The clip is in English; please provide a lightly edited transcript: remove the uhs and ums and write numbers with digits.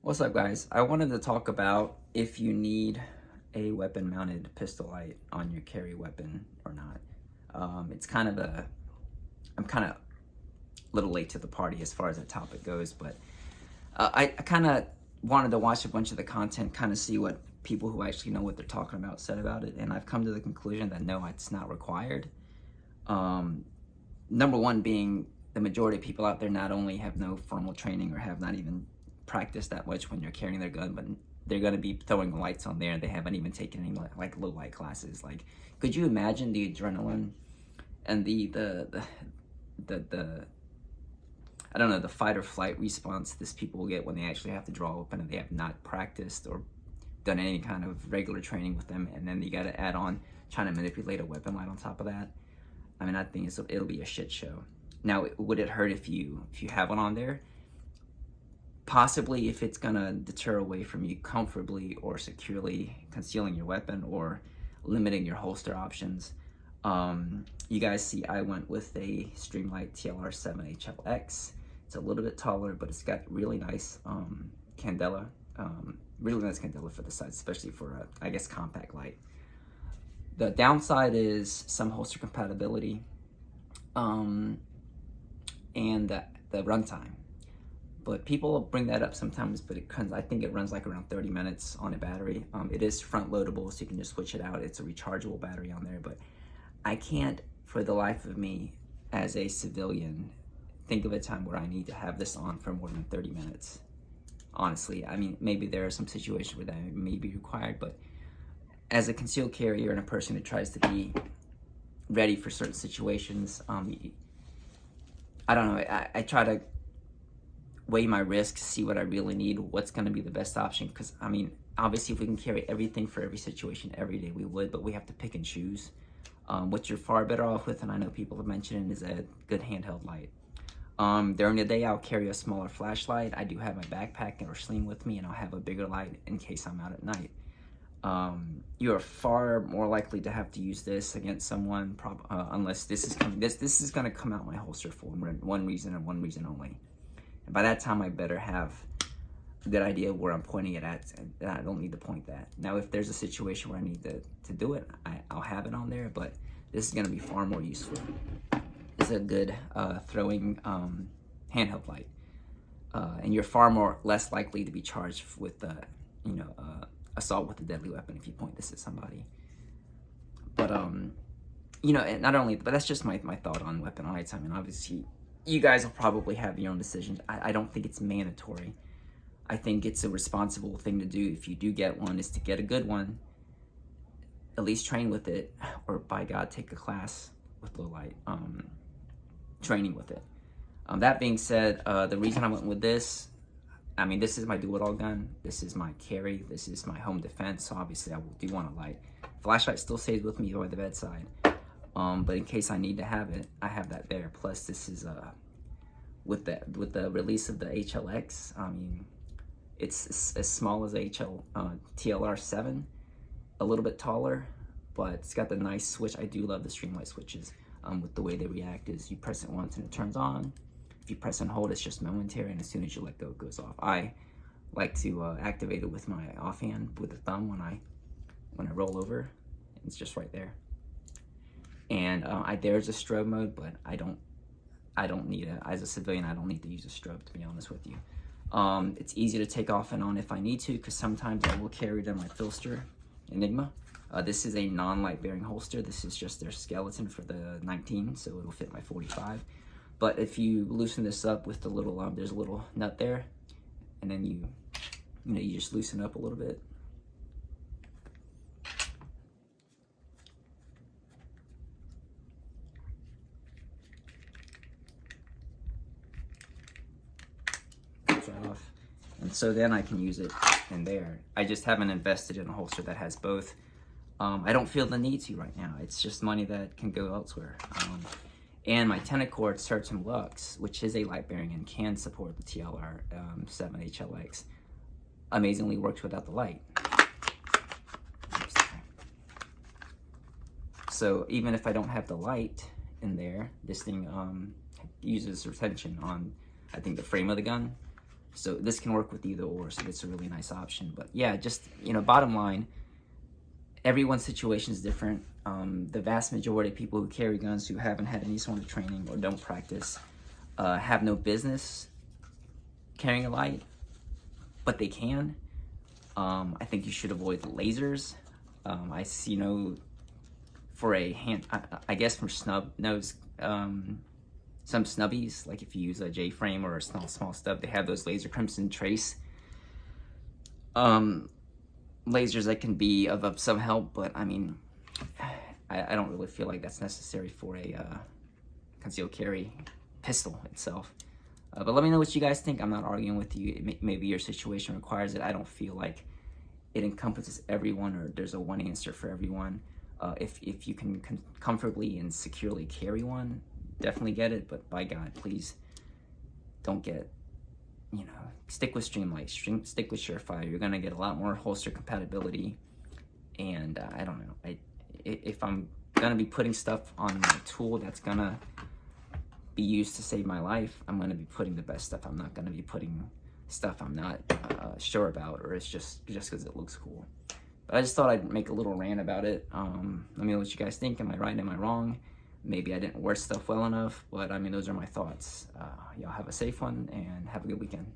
What's up, guys? I wanted to talk about if you need a weapon-mounted pistol light on your carry weapon or not. It's kind of I'm kind of a little late to the party as far as that topic goes, but I kind of wanted to watch a bunch of the content, kind of see what people who actually know what they're talking about said about it, and I've come to the conclusion that no, it's not required. Number one being the majority of people out there not only have no formal training or have not even practiced that much when you're carrying their gun, but they're going to be throwing lights on there and they haven't even taken any like low light classes. Like, could you imagine the adrenaline and the I don't know, the fight or flight response this people will get when they actually have to draw a weapon and they have not practiced or done any kind of regular training with them, and then you got to add on trying to manipulate a weapon light on top of that. I mean, I think it'll be a shit show. Now, would it hurt if you have one on there? Possibly, if it's gonna deter away from you comfortably or securely concealing your weapon or limiting your holster options. You guys see I went with a Streamlight TLR7 HLX. It's a little bit taller, but it's got really nice candela, really nice candela for the size, especially for a, I guess, compact light. The downside is some holster compatibility and the runtime. But people bring that up sometimes, but I think it runs like around 30 minutes on a battery. It is front loadable, so you can just switch it out. It's a rechargeable battery on there, but I can't, for the life of me, as a civilian, think of a time where I need to have this on for more than 30 minutes. Honestly, I mean, maybe there are some situations where that may be required, but as a concealed carrier and a person who tries to be ready for certain situations, I don't know, I try to weigh my risks, see what I really need, what's going to be the best option. Because, I mean, obviously, if we can carry everything for every situation every day, we would, but we have to pick and choose. What you're far better off with, and I know people have mentioned, is a good handheld light. During the day, I'll carry a smaller flashlight. I do have my backpack or sling with me, and I'll have a bigger light in case I'm out at night. You are far more likely to have to use this against someone, unless this is going to come out my holster for one reason and one reason only. And by that time, I better have a good idea of where I'm pointing it at, and I don't need to point that. Now, if there's a situation where I need to do it, I'll have it on there, but this is going to be far more useful. It's a good throwing handheld light, and you're far less likely to be charged with assault with a deadly weapon if you point this at somebody. But and not only, but that's just my thought on weapon lights. I mean, obviously, you guys will probably have your own decisions. I don't think it's mandatory. I think it's a responsible thing to do if you do get one, is to get a good one, at least train with it, or by God, take a class with low light training with it. That being said, the reason I went with this, I mean, this is my do-it-all gun. This is my carry. This is my home defense. So obviously, I do want a light. Flashlight still stays with me by the bedside. But in case I need to have it, I have that there. Plus, this is with the release of the HLX. I mean, it's as small as TLR7, a little bit taller, but it's got the nice switch. I do love the Streamlight switches. With the way they react is you press it once and it turns on. If you press and hold, it's just momentary, and as soon as you let go, it goes off. I like to activate it with my offhand with the thumb when I roll over. It's just right there. And there's a strobe mode, but I don't need it. As a civilian, I don't need to use a strobe, to be honest with you. It's easy to take off and on if I need to, because sometimes I will carry it in my Filster Enigma. This is a non-light bearing holster. This is just their skeleton for the 19, so it'll fit my 45. But if you loosen this up with the little, there's a little nut there, and then you just loosen up a little bit. Right off, and so then I can use it in there. I just haven't invested in a holster that has both. I don't feel the need to right now. It's just money that can go elsewhere. And my Tenacord Certain Lux, which is a light bearing and can support the TLR7 HLX, amazingly works without the light. So even if I don't have the light in there, this thing uses retention on, I think, the frame of the gun. So this can work with either or, so it's a really nice option. But yeah, just, bottom line, everyone's situation is different. The vast majority of people who carry guns who haven't had any sort of training or don't practice have no business carrying a light, but they can. I think you should avoid lasers. I see, for a hand, I guess for snub nose, some snubbies, like if you use a J-frame or a small stub, they have those laser crimson trace lasers that can be of some help, but I mean, I don't really feel like that's necessary for a concealed carry pistol itself. But let me know what you guys think. I'm not arguing with you. Maybe your situation requires it. I don't feel like it encompasses everyone, or there's a one answer for everyone. If you can comfortably and securely carry one, definitely get it. But by God, please don't get, stick with Streamlight, stick with Surefire. You're gonna get a lot more holster compatibility. And I don't know. If I'm gonna be putting stuff on my tool that's gonna be used to save my life, I'm gonna be putting the best stuff. I'm not gonna be putting stuff I'm not sure about, or it's just because it looks cool. But I just thought I'd make a little rant about it. Let me know what you guys think. Am I right? Am I wrong? Maybe I didn't wear stuff well enough, but I mean, those are my thoughts. Y'all have a safe one and have a good weekend.